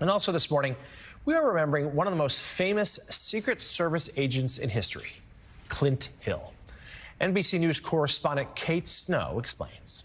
And also this morning, we are remembering one of the most famous Secret Service agents in history, Clint Hill. NBC News correspondent Kate Snow explains.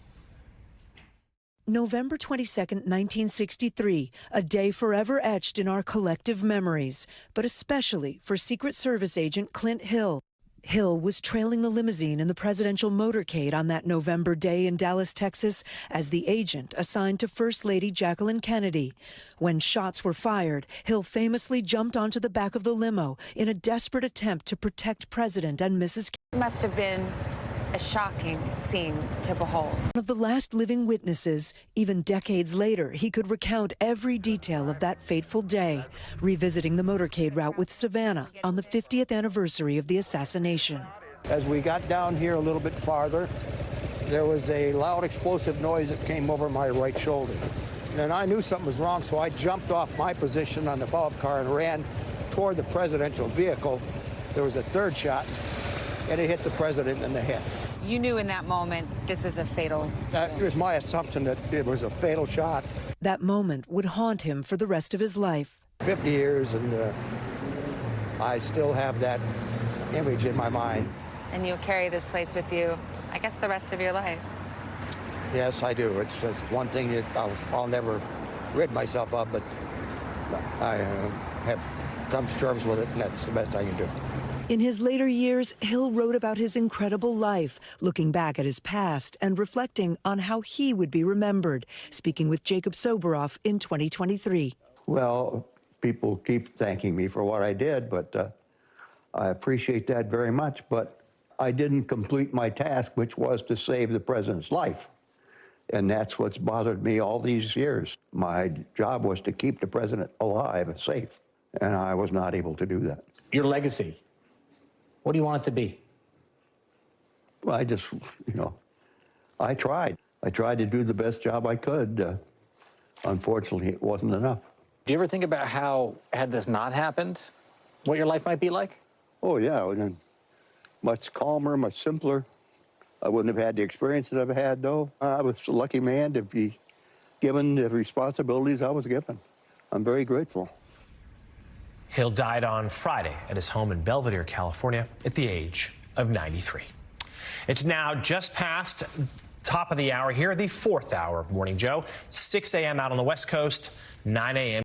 November 22nd, 1963, a day forever etched in our collective memories, but especially for Secret Service agent Clint Hill. Hill was trailing the limousine in the presidential motorcade on that November day in Dallas, Texas, as the agent assigned to First Lady Jacqueline Kennedy. When shots were fired, Hill famously jumped onto the back of the limo in a desperate attempt to protect President and Mrs. It must have been a shocking scene to behold. One of the last living witnesses, even decades later, he could recount every detail of that fateful day, revisiting the motorcade route with Savannah on the 50th anniversary of the assassination. As we got down here a little bit farther, there was a loud explosive noise that came over my right shoulder. And I knew something was wrong, so I jumped off my position on the follow-up car and ran toward the presidential vehicle. There was a third shot, and it hit the president in the head. You knew in that moment this is a fatal. It was my assumption that it was a fatal shot. That moment would haunt him for the rest of his life. 50 years, and I still have that image in my mind. And you'll carry this place with you, I guess, the rest of your life. Yes, I do. It's one thing that I'll never rid myself of, but I have come to terms with it, and that's the best I can do. In his later years, Hill wrote about his incredible life, looking back at his past and reflecting on how he would be remembered, speaking with Jacob Soboroff in 2023. Well, people keep thanking me for what I did, but I appreciate that very much. But I didn't complete my task, which was to save the president's life. And that's what's bothered me all these years. My job was to keep the president alive and safe, and I was not able to do that. Your legacy. What do you want it to be? Well, I just, I tried. I tried to do the best job I could. Unfortunately, it wasn't enough. Do you ever think about how, had this not happened, what your life might be like? Oh, yeah. It would have been much calmer, much simpler. I wouldn't have had the experience that I've had, though. I was a lucky man to be given the responsibilities I was given. I'm very grateful. Hill died on Friday at his home in Belvedere, California, at the age of 93. It's now just past top of the hour here, the fourth hour of Morning Joe, 6 a.m. out on the West Coast, 9 a.m.